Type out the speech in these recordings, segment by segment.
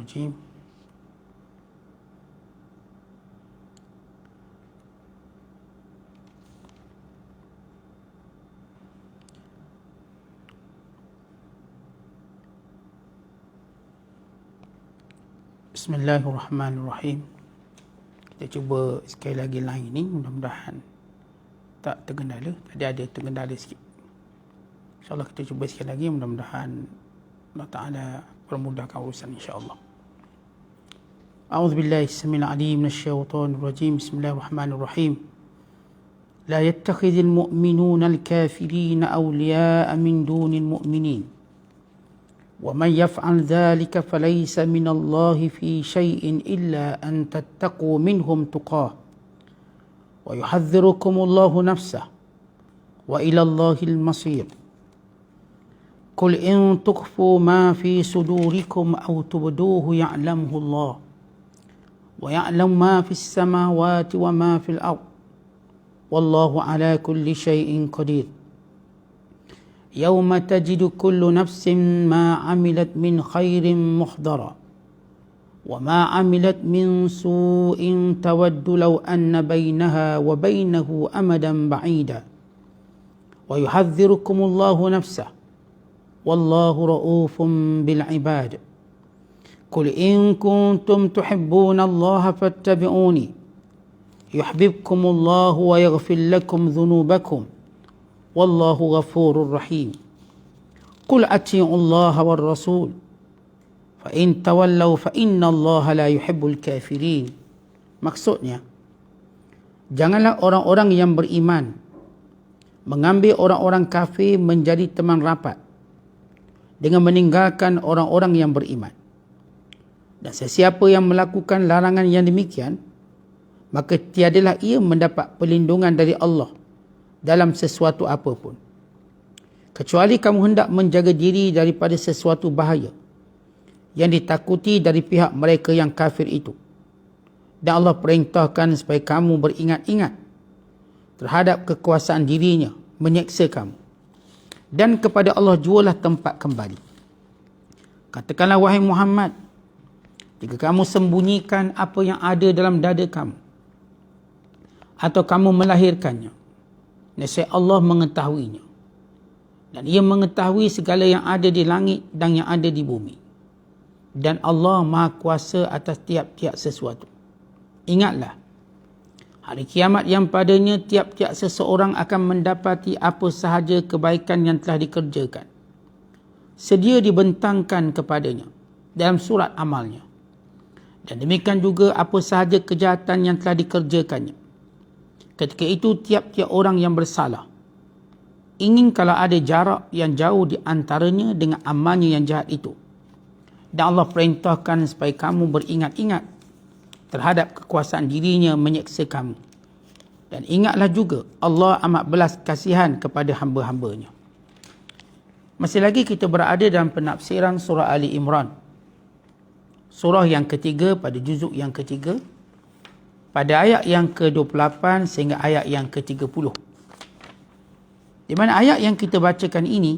الرجيم Bismillahirrahmanirrahim. Kita cuba sekali lagi line ni, mudah-mudahan tak tergendala. Tadi ada tergendala sikit. InsyaAllah kita cuba sekali lagi, mudah-mudahan Allah Ta'ala permudahkan urusan insyaAllah. A'udzubillahi as-sami'il 'alim minasyaitonir rajim. Bismillahirrahmanirrahim. La yattakhidhul mu'minuna al-kafirina awliya'a min dunil mu'minin. ومن يفعل ذلك فليس من الله في شيء إلا أن تتقوا منهم تقاه ويحذركم الله نفسه وإلى الله المصير قل إن تخفوا ما في صدوركم أو تبدوه يعلمه الله ويعلم ما في السماوات وما في الأرض والله على كل شيء قدير يوم تجد كل نفس ما عملت من خير محضرا وما عملت من سوء تود لو أن بينها وبينه أمدا بعيدا ويحذركم الله نفسه والله رؤوف بالعباد قل إن كنتم تحبون الله فاتبعوني يحببكم الله ويغفر لكم ذنوبكم والله غفور رحيم قل أطيعوا الله والرسول فإن تولوا فإن الله لا يحب الكافرين. Maksudnya, janganlah orang-orang yang beriman mengambil orang-orang kafir menjadi teman rapat dengan meninggalkan orang-orang yang beriman. Dan sesiapa yang melakukan larangan yang demikian, maka tiadalah ia mendapat perlindungan dari Allah dalam sesuatu apapun, kecuali kamu hendak menjaga diri daripada sesuatu bahaya yang ditakuti dari pihak mereka yang kafir itu. Dan Allah perintahkan supaya kamu beringat-ingat terhadap kekuasaan dirinya menyeksa kamu. Dan kepada Allah jualah tempat kembali. Katakanlah wahai Muhammad, jika kamu sembunyikan apa yang ada dalam dada kamu atau kamu melahirkannya, nescaya Allah mengetahuinya. Dan ia mengetahui segala yang ada di langit dan yang ada di bumi. Dan Allah Maha Kuasa atas tiap-tiap sesuatu. Ingatlah, hari kiamat yang padanya tiap-tiap seseorang akan mendapati apa sahaja kebaikan yang telah dikerjakan, sedia dibentangkan kepadanya dalam surat amalnya. Dan demikian juga apa sahaja kejahatan yang telah dikerjakannya. Ketika itu tiap-tiap orang yang bersalah ingin kalau ada jarak yang jauh di antaranya dengan amalnya yang jahat itu. Dan Allah perintahkan supaya kamu beringat-ingat terhadap kekuasaan dirinya menyeksa kamu. Dan ingatlah juga Allah amat belas kasihan kepada hamba-hambanya. Masih lagi kita berada dalam penafsiran surah Ali Imran. Surah yang ketiga pada juzuk yang ketiga, pada ayat yang ke-28 sehingga ayat yang ke-30. Di mana ayat yang kita bacakan ini,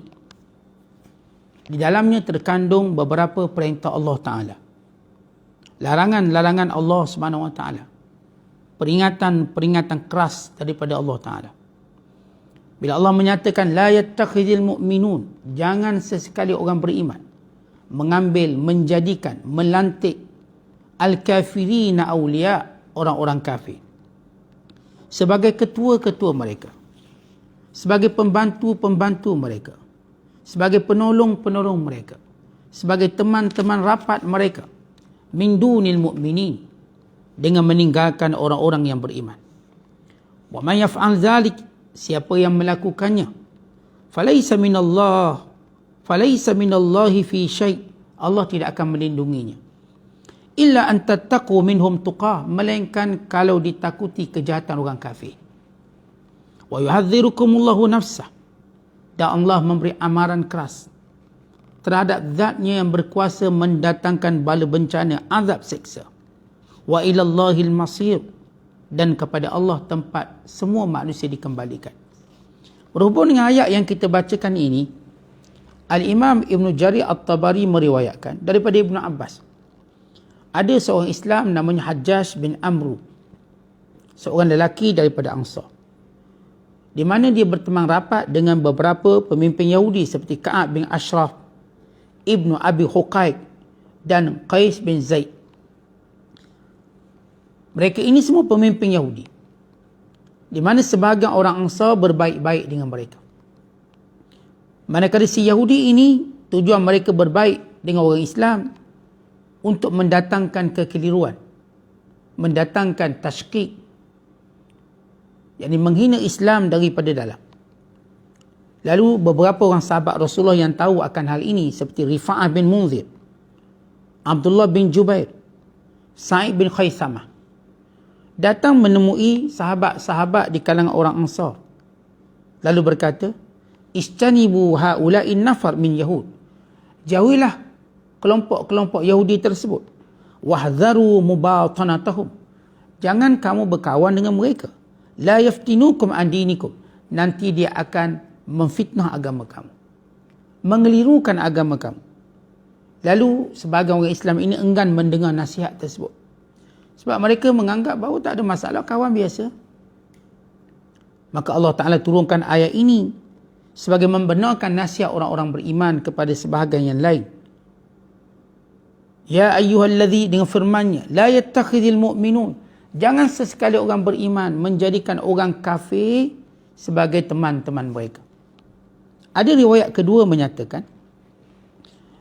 di dalamnya terkandung beberapa perintah Allah Ta'ala. Larangan-larangan Allah Subhanahu Wa Ta'ala. Peringatan-peringatan keras daripada Allah Ta'ala. Bila Allah menyatakan, La yattakhidhil mu'minun, jangan sesekali orang beriman mengambil, menjadikan, melantik al-kafirina awliya, orang-orang kafir, sebagai ketua-ketua mereka, sebagai pembantu-pembantu mereka, sebagai penolong-penolong mereka, sebagai teman-teman rapat mereka, min dunil mu'minin, dengan meninggalkan orang-orang yang beriman. Wa man yaf'al dzalik, siapa yang melakukannya, falaysa minallahi fi syai', Allah tidak akan melindunginya. Illa an tattaqu minhum tuqah, melainkan kalau ditakuti kejahatan orang kafir. Wa yuhadzirukumullahu nafsah, dan Allah memberi amaran keras terhadap zatnya yang berkuasa mendatangkan bala bencana, azab seksa. Wa ilallahil masir, dan kepada Allah tempat semua manusia dikembalikan. Berhubung dengan ayat yang kita bacakan ini, Al-Imam Ibn Jarir At-Tabari meriwayatkan daripada Ibn Abbas ada seorang Islam namanya Hajjaj bin Amru, seorang lelaki daripada Ansar, di mana dia berteman rapat dengan beberapa pemimpin Yahudi seperti Ka'ab bin Ashraf, Ibnu Abi Huqaiq dan Qais bin Zaid. Mereka ini semua pemimpin Yahudi, di mana sebahagian orang Ansar berbaik-baik dengan mereka. Manakala si Yahudi ini, tujuan mereka berbaik dengan orang Islam untuk mendatangkan kekeliruan, mendatangkan tashkik, yakni menghina Islam daripada dalam. Lalu beberapa orang sahabat Rasulullah yang tahu akan hal ini seperti Rifa'ah bin Munzir, Abdullah bin Jubair, Sa'id bin Khaisamah, datang menemui sahabat-sahabat di kalangan orang Ansar. Lalu berkata, "Istanibu haula'in nafar min Yahud." Jauhilah kelompok-kelompok Yahudi tersebut. "Wahdharu mubatanatahum." Jangan kamu berkawan dengan mereka. "La yaftinukum an dinikum." Nanti dia akan memfitnah agama kamu, mengelirukan agama kamu. Lalu sebahagian orang Islam ini enggan mendengar nasihat tersebut, sebab mereka menganggap bahawa tak ada masalah, kawan biasa. Maka Allah Ta'ala turunkan ayat ini sebagai membenarkan nasihat orang-orang beriman kepada sebahagian yang lain. Ya ayyuhalladzi, dengan firmannya, la yattakhidhil mu'minun, jangan sesekali orang beriman menjadikan orang kafir sebagai teman-teman mereka. Ada riwayat kedua menyatakan,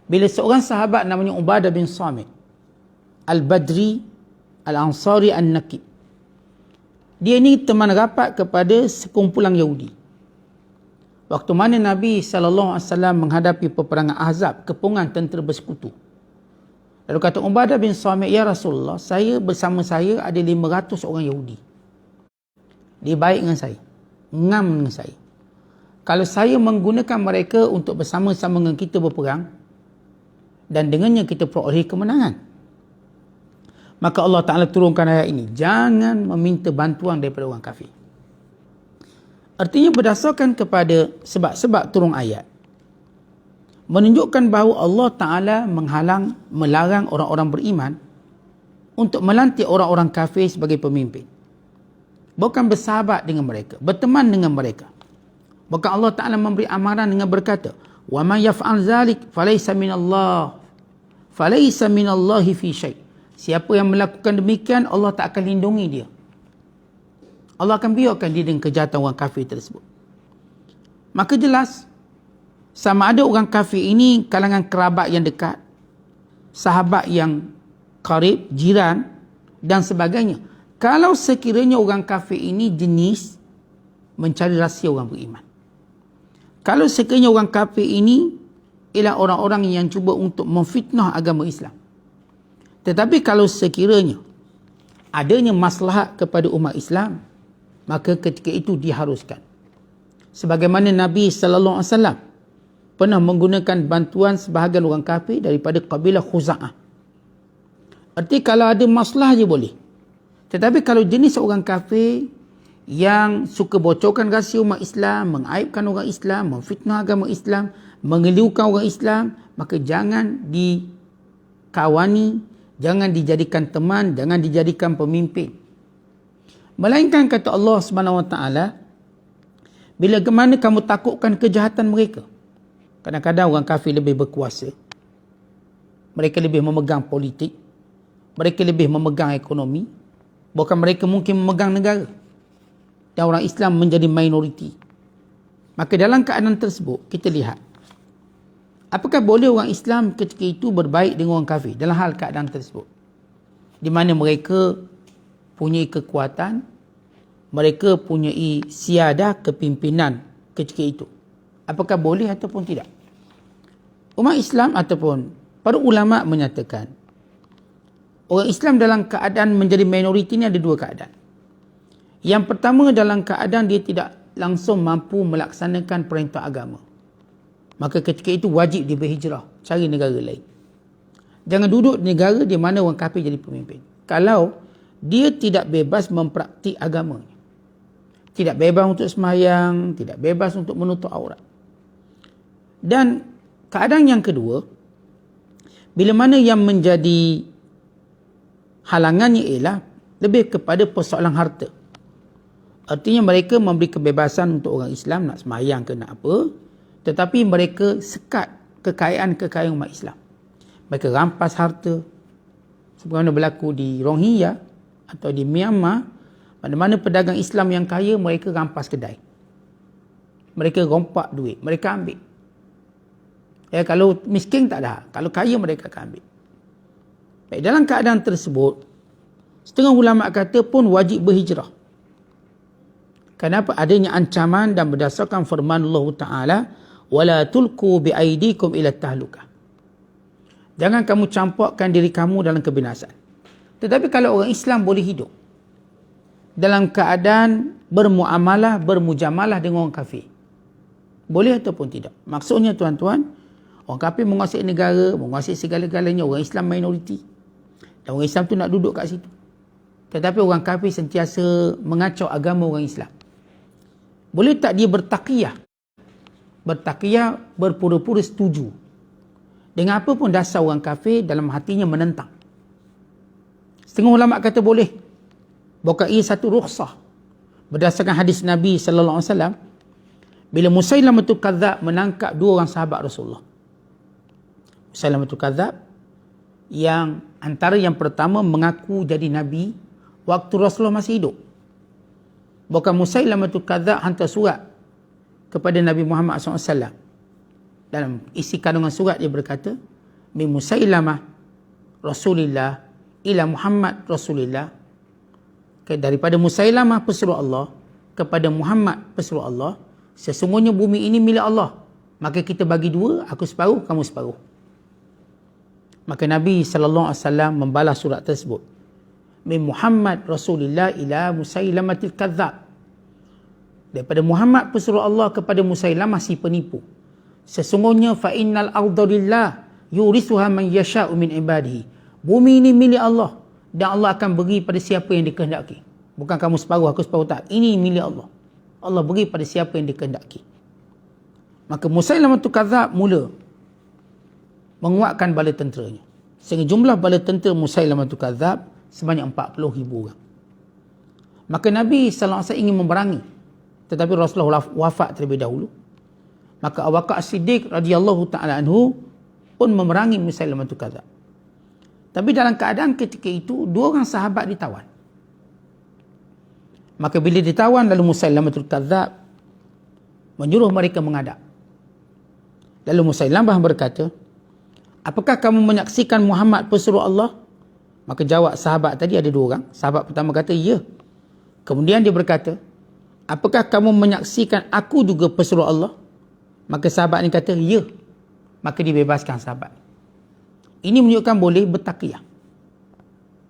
bila seorang sahabat namanya Ubadah bin Samit Al-Badri Al-Ansari An-Naqib, dia ni teman rapat kepada sekumpulan Yahudi. Waktu mana Nabi SAW menghadapi peperangan Ahzab, kepungan tentera bersekutu. Lalu kata Ubadah bin Samit, "Ya Rasulullah, bersama saya ada 500 orang Yahudi. Dia baik dengan saya, ngam dengan saya. Kalau saya menggunakan mereka untuk bersama-sama dengan kita berperang, dan dengannya kita peroleh kemenangan, maka Allah Ta'ala turunkan ayat ini, jangan meminta bantuan daripada orang kafir." Artinya berdasarkan kepada sebab-sebab turun ayat, menunjukkan bahawa Allah Ta'ala melarang orang-orang beriman untuk melantik orang-orang kafir sebagai pemimpin. Bukan bersahabat dengan mereka, berteman dengan mereka. Bahkan Allah Ta'ala memberi amaran dengan berkata, "Wa man yaf'al zalik falaysa minallahi fi syai'." Siapa yang melakukan demikian, Allah tak akan lindungi dia. Allah akan biarkan dia dengan kejahatan orang kafir tersebut. Maka jelas, sama ada orang kafir ini kalangan kerabat yang dekat, sahabat yang qarib, jiran dan sebagainya. Kalau sekiranya orang kafir ini jenis mencari rahsia orang beriman. Kalau sekiranya orang kafir ini ialah orang-orang yang cuba untuk memfitnah agama Islam. Tetapi kalau sekiranya adanya maslahat kepada umat Islam, maka ketika itu diharuskan. Sebagaimana Nabi SAW pernah menggunakan bantuan sebahagian orang kafir daripada kabilah Khuza'ah. Arti kalau ada masalah je boleh. Tetapi kalau jenis orang kafir yang suka bocorkan rahsia umat Islam, mengaibkan orang Islam, memfitnah agama Islam, mengelirukan orang Islam, maka jangan dikawani, jangan dijadikan teman, jangan dijadikan pemimpin. Melainkan kata Allah SWT, bila mana kamu takutkan kejahatan mereka. Kadang-kadang orang kafir lebih berkuasa, mereka lebih memegang politik, mereka lebih memegang ekonomi, bahkan mereka mungkin memegang negara, dan orang Islam menjadi minoriti. Maka dalam keadaan tersebut, kita lihat, apakah boleh orang Islam ketika itu berbaik dengan orang kafir dalam hal keadaan tersebut, di mana mereka punya kekuatan, mereka punya siadah kepimpinan ketika itu. Apakah boleh ataupun tidak? Umat Islam ataupun para ulama menyatakan, orang Islam dalam keadaan menjadi minoriti ini ada dua keadaan. Yang pertama, dalam keadaan dia tidak langsung mampu melaksanakan perintah agama. Maka ketika itu wajib dia berhijrah, cari negara lain. Jangan duduk di negara di mana orang kafir jadi pemimpin. Kalau dia tidak bebas mempraktik agamanya, tidak bebas untuk sembahyang, tidak bebas untuk menutup aurat. Dan keadaan yang kedua, bila mana yang menjadi halangannya ialah lebih kepada persoalan harta. Artinya mereka memberi kebebasan untuk orang Islam nak semayang ke nak apa, tetapi mereka sekat kekayaan umat Islam. Mereka rampas harta, sebagaimana berlaku di Rohingya atau di Myanmar. Mana-mana pedagang Islam yang kaya, mereka rampas kedai, mereka rompak duit, mereka ambil. Kalau miskin tak ada, kalau kaya mereka akan ambil. Baik, dalam keadaan tersebut, setengah ulama kata pun wajib berhijrah. Kenapa? Adanya ancaman dan berdasarkan firman Allah Ta'ala, wala tulqu biaidikum ila tahlukah. Jangan kamu campurkan diri kamu dalam kebinasaan. Tetapi kalau orang Islam boleh hidup dalam keadaan bermuamalah, bermujamalah dengan orang kafir, boleh ataupun tidak? Maksudnya tuan-tuan, orang kafir menguasai negara, menguasai segala-galanya, orang Islam minoriti. Dan orang Islam tu nak duduk kat situ. Tetapi orang kafir sentiasa mengacau agama orang Islam. Boleh tak dia bertaqiyah? Bertaqiyah, berpura-pura setuju dengan apa pun dasar orang kafir, dalam hatinya menentang. Setengah ulama kata boleh. Bukan ia satu rukhsah. Berdasarkan hadis Nabi sallallahu alaihi wasallam, bila Musailamatul Kadzab menangkap dua orang sahabat Rasulullah. Musailamatul Kadzab yang antara yang pertama mengaku jadi Nabi waktu Rasulullah masih hidup. Bukan Musailamatul Kadzab hantar surat kepada Nabi Muhammad SAW. Dalam isi kandungan surat dia berkata, min Musailamah Rasulillah ila Muhammad Rasulillah. Daripada Musailamah pesuruh Allah kepada Muhammad pesuruh Allah, sesungguhnya bumi ini milik Allah. Maka kita bagi dua, aku separuh, kamu separuh. Maka Nabi SAW membalas surat tersebut. Min Muhammad Rasulillah ila Musailamatil Kadzab. Daripada Muhammad pesuruh Allah kepada Musailamah si penipu. Sesungguhnya fa innal arda lillah yurisuha man yasha'u min ibadihi. Bumi ini milik Allah dan Allah akan beri pada siapa yang dikehendaki. Bukan kamu separuh, aku separuh, tak. Ini milik Allah. Allah beri pada siapa yang dikehendaki. Maka Musailamatul Kadzab mula menguatkan bala tenteranya. Sehingga jumlah bala tentera Musailamatul Kadzab sebanyak 40,000 orang. Maka Nabi SAW ingin memerangi, tetapi Rasulullah wafat terlebih dahulu. Maka Abu Bakar As-Siddiq radhiyallahu ta'ala anhu pun memerangi Musailamatul Kadzab. Tapi dalam keadaan ketika itu, dua orang sahabat ditawan. Maka bila ditawan, lalu Musailamatul Kadzab menyuruh mereka menghadap. Lalu Musailamah berkata, apakah kamu menyaksikan Muhammad pesuruh Allah? Maka jawab sahabat tadi, ada dua orang. Sahabat pertama kata, ya. Kemudian dia berkata, apakah kamu menyaksikan aku juga pesuruh Allah? Maka sahabat ni kata, ya. Maka dibebaskan sahabat. Ini menunjukkan boleh bertaqiyah.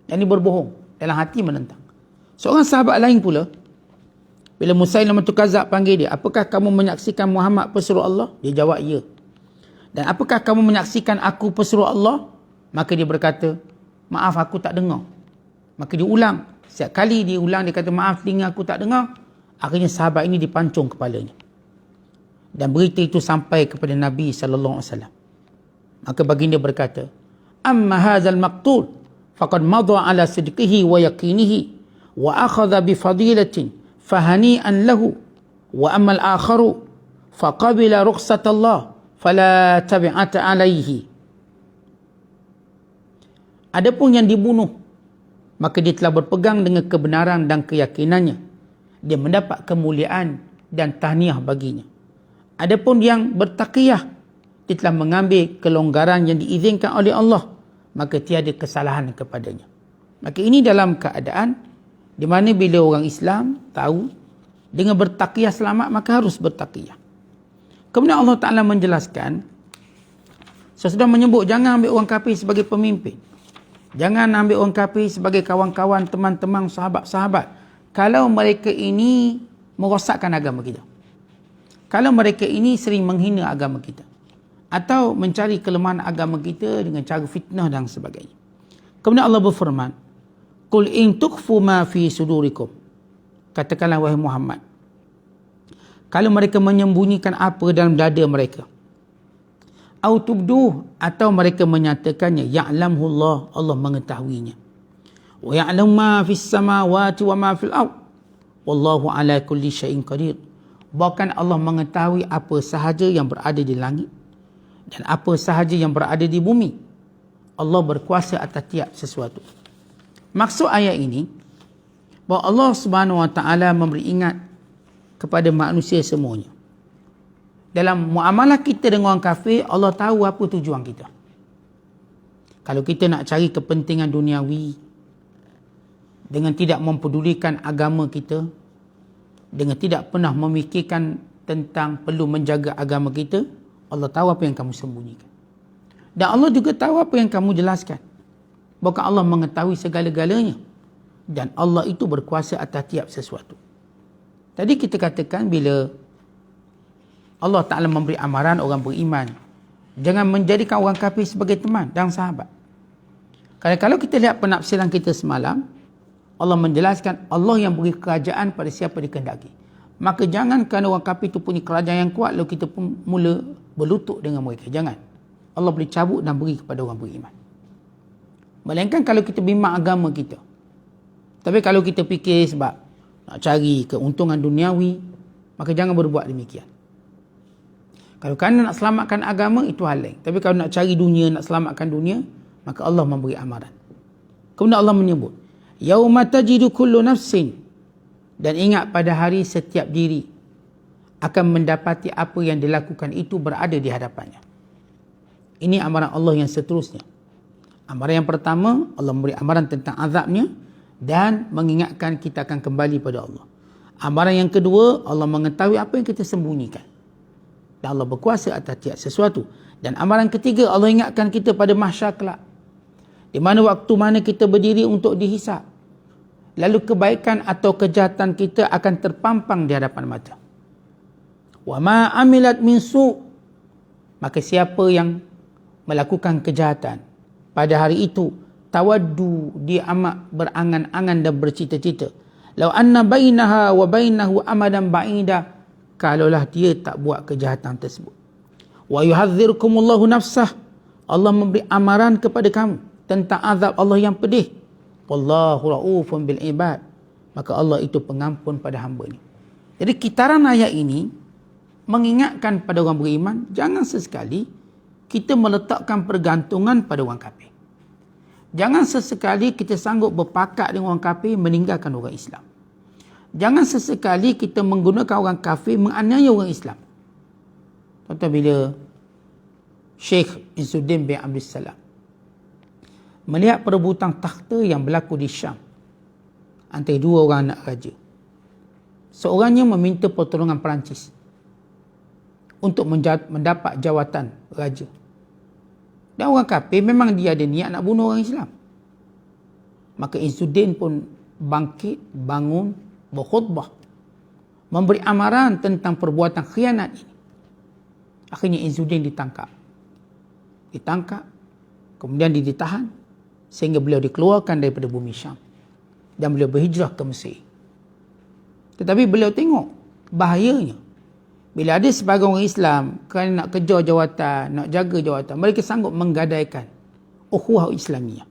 Yang ini berbohong, dalam hati menentang. Seorang sahabat lain pula, bila Musailamatul Kadzab panggil dia, apakah kamu menyaksikan Muhammad pesuruh Allah? Dia jawab, ya. Dan apakah kamu menyaksikan aku pesuruh Allah? Maka dia berkata, maaf, aku tak dengar. Maka dia ulang. Setiap kali dia ulang, dia kata, maaf, telinga aku tak dengar. Akhirnya sahabat ini dipancung kepalanya. Dan berita itu sampai kepada Nabi SAW. Maka baginda berkata, amma hadzal maqtul faqad madha ala sidqihi wa yaqinihi wa akhadha bi fadilatin fahani'an lahu wa amma al-akharu faqabila rukhsatallah fala tabi'ata alaihi. Adapun yang dibunuh, maka dia telah berpegang dengan kebenaran dan keyakinannya. Dia mendapat kemuliaan dan tahniah baginya. Adapun yang bertaqiyah, dia telah mengambil kelonggaran yang diizinkan oleh Allah, maka tiada kesalahan kepadanya. Maka ini dalam keadaan di mana bila orang Islam tahu dengan bertaqiyah selamat, maka harus bertaqiyah. Kemudian Allah Ta'ala menjelaskan, sesudah menyebut jangan ambil orang kafir sebagai pemimpin, jangan ambil orang kafir sebagai kawan-kawan, teman-teman, sahabat-sahabat, kalau mereka ini merosakkan agama kita, kalau mereka ini sering menghina agama kita, atau mencari kelemahan agama kita dengan cara fitnah dan sebagainya. Kemudian Allah berfirman, qul in tukhfu ma fi sudurikum, katakanlah wahai Muhammad, kalau mereka menyembunyikan apa dalam dada mereka, au tubduh, atau mereka menyatakannya, ya'lamhu Allah, Allah mengetahuinya, Wa ya'lamu ma fis samawati wa ma fil ard. Wallahu ala kulli syai'in qadir. Bahkan Allah mengetahui apa sahaja yang berada di langit dan apa sahaja yang berada di bumi. Allah berkuasa atas tiap sesuatu. Maksud ayat ini bahawa Allah Subhanahu Wa Taala memberi ingat kepada manusia semuanya. Dalam muamalah kita dengan orang kafir, Allah tahu apa tujuan kita. Kalau kita nak cari kepentingan duniawi dengan tidak mempedulikan agama kita, dengan tidak pernah memikirkan tentang perlu menjaga agama kita, Allah tahu apa yang kamu sembunyikan. Dan Allah juga tahu apa yang kamu jelaskan. Bahkan Allah mengetahui segala-galanya. Dan Allah itu berkuasa atas tiap sesuatu. Tadi kita katakan bila Allah Ta'ala memberi amaran orang beriman, jangan menjadikan orang kafir sebagai teman dan sahabat. Kalau kita lihat penafsiran kita semalam, Allah menjelaskan Allah yang beri kerajaan pada siapa dikehendaki. Maka jangan kerana orang kafir itu punya kerajaan yang kuat, lalu kita pun mula berlutut dengan mereka. Jangan. Allah boleh cabut dan beri kepada orang beriman. Melainkan kalau kita bimbang agama kita. Tapi kalau kita fikir sebab nak cari keuntungan duniawi, maka jangan berbuat demikian. Kalau kerana nak selamatkan agama, itu hal lain. Tapi kalau nak cari dunia, nak selamatkan dunia, maka Allah memberi amaran. Kemudian Allah menyebut, Yauma tajidu kullu nafsin, dan ingat pada hari setiap diri akan mendapati apa yang dilakukan itu berada di hadapannya. Ini amaran Allah yang seterusnya. Amaran yang pertama, Allah memberi amaran tentang azabnya dan mengingatkan kita akan kembali pada Allah. Amaran yang kedua, Allah mengetahui apa yang kita sembunyikan. Dan Allah berkuasa atas tiap sesuatu. Dan amaran ketiga, Allah ingatkan kita pada mahsyar kelak. Di mana waktu mana kita berdiri untuk dihisap. Lalu kebaikan atau kejahatan kita akan terpampang di hadapan mata. Wa ma amilat min su'. Maka siapa yang melakukan kejahatan pada hari itu, tawaddu, dia amat berangan-angan dan bercita-cita. Lau anna bainaha wa bainahu amadan ba'ida, kalaulah dia tak buat kejahatan tersebut. Wa yuhadzirkumullahu nafsah, Allah memberi amaran kepada kamu tentang azab Allah yang pedih. Wallahu ra'ufun bil ibad, maka Allah itu pengampun pada hamba ni. Jadi kitaran ayat ini mengingatkan pada orang beriman, jangan sesekali kita meletakkan pergantungan pada orang kafir. Jangan sesekali kita sanggup berpakat dengan orang kafir meninggalkan orang Islam. Jangan sesekali kita menggunakan orang kafir menganiaya orang Islam. Contoh bila Syekh Izzuddin bin Abdul Salam melihat perebutan takhta yang berlaku di Syam antara dua orang anak raja. Seorangnya meminta pertolongan Perancis untuk mendapat jawatan raja. Dan orang kafir memang dia ada niat nak bunuh orang Islam. Maka Izzuddin pun bangkit, bangun, berkhutbah, memberi amaran tentang perbuatan khianat ini. Akhirnya Izzuddin ditangkap. Kemudian ditahan sehingga beliau dikeluarkan daripada bumi Syam dan beliau berhijrah ke Mesir. Tetapi beliau tengok bahayanya bila ada sebahagian orang Islam kerana nak kejar jawatan, nak jaga jawatan, mereka sanggup menggadaikan ukhuwah Islamiyah,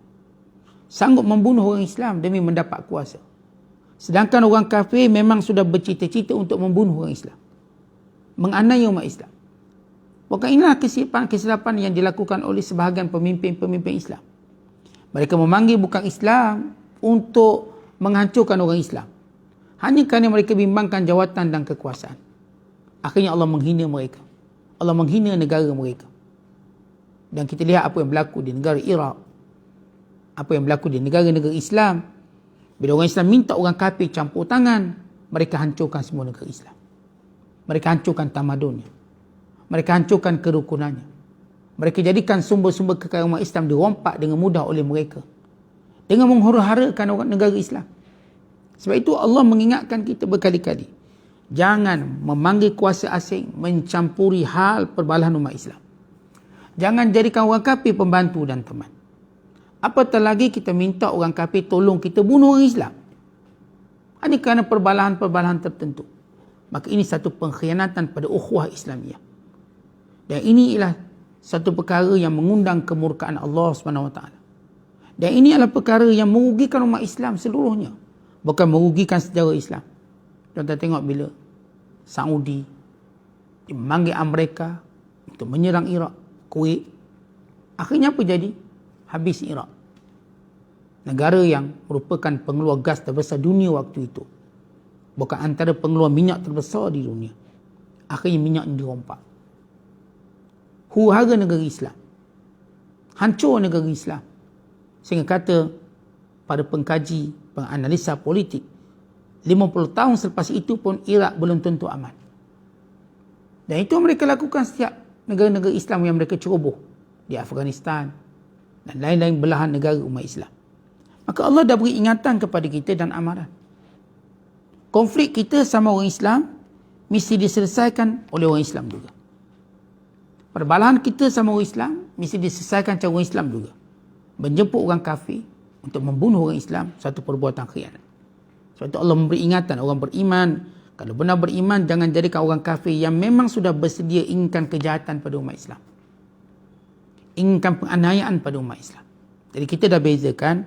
sanggup membunuh orang Islam demi mendapat kuasa. Sedangkan orang kafir memang sudah bercita-cita untuk membunuh orang Islam, menganiaya umat Islam. Bukan inilah kesilapan yang dilakukan oleh sebahagian pemimpin-pemimpin Islam. Mereka memanggil bukan Islam untuk menghancurkan orang Islam, hanya kerana mereka bimbangkan jawatan dan kekuasaan. Akhirnya Allah menghina mereka. Allah menghina negara mereka. Dan kita lihat apa yang berlaku di negara Iraq, apa yang berlaku di negara-negara Islam. Bila orang Islam minta orang kafir campur tangan, mereka hancurkan semua negara Islam. Mereka hancurkan tamadunnya. Mereka hancurkan kerukunannya. Mereka jadikan sumber-sumber kekayaan umat Islam dirompak dengan mudah oleh mereka, dengan menghura-harakan orang negara Islam. Sebab itu Allah mengingatkan kita berkali-kali, jangan memanggil kuasa asing mencampuri hal perbalahan umat Islam. Jangan jadikan orang kafir pembantu dan teman. Apatah lagi kita minta orang kafir tolong kita bunuh orang Islam hanya kerana perbalahan-perbalahan tertentu. Maka ini satu pengkhianatan pada ukhuwah Islamiyah. Dan ini ialah satu perkara yang mengundang kemurkaan Allah SWT. Dan ini adalah perkara yang merugikan umat Islam seluruhnya. Bukan merugikan sejarah Islam. Tuan-tuan tengok bila Saudi memanggil Amerika untuk menyerang Iraq, Kuwait. Akhirnya apa jadi? Habis Iraq. Negara yang merupakan pengeluar gas terbesar dunia waktu itu. Bukan antara pengeluar minyak terbesar di dunia. Akhirnya minyak dirompak. Huru-hara negara Islam. Hancur negara Islam. Sehingga kata pada pengkaji, penganalisa politik, 50 tahun selepas itu pun Iraq belum tentu aman. Dan itu mereka lakukan setiap negara-negara Islam yang mereka ceroboh. Di Afghanistan dan lain-lain belahan negara umat Islam. Maka Allah dah beri ingatan kepada kita dan amaran. Konflik kita sama orang Islam mesti diselesaikan oleh orang Islam juga. Perbalahan kita sama orang Islam mesti diselesaikan cara orang Islam juga. Menjemput orang kafir untuk membunuh orang Islam, satu perbuatan khianat. Sebab itu Allah memberi ingatan orang beriman. Kalau benar beriman, jangan jadikan orang kafir yang memang sudah bersedia inginkan kejahatan pada umat Islam. Inginkan penganiayaan pada umat Islam. Jadi kita dah bezakan,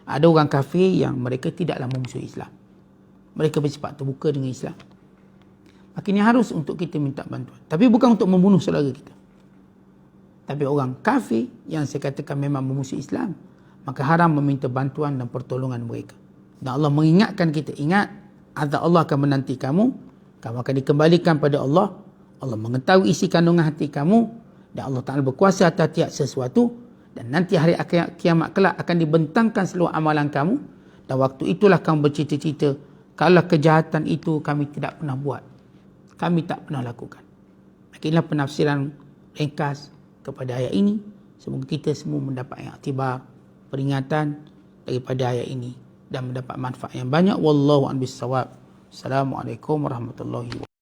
ada orang kafir yang mereka tidaklah memusuhi Islam. Mereka bersifat terbuka dengan Islam. Maka ini harus untuk kita minta bantuan. Tapi bukan untuk membunuh saudara kita. Tapi orang kafir yang saya katakan memang memusuhi Islam, maka haram meminta bantuan dan pertolongan mereka. Dan Allah mengingatkan kita, ingat, azab Allah akan menanti kamu. Kamu akan dikembalikan pada Allah. Allah mengetahui isi kandungan hati kamu. Dan Allah Ta'ala berkuasa atas tiap sesuatu. Dan nanti hari kiamat kelak akan dibentangkan seluruh amalan kamu. Dan waktu itulah kamu bercita-cita, kalau kejahatan itu kami tidak pernah buat, kami tak pernah lakukan. Inilah penafsiran ringkas kepada ayat ini. Semoga kita semua mendapat iktibar, peringatan daripada ayat ini dan mendapat manfaat yang banyak. Wallahu a'lam bishawab. Assalamualaikum warahmatullahi wabarakatuh.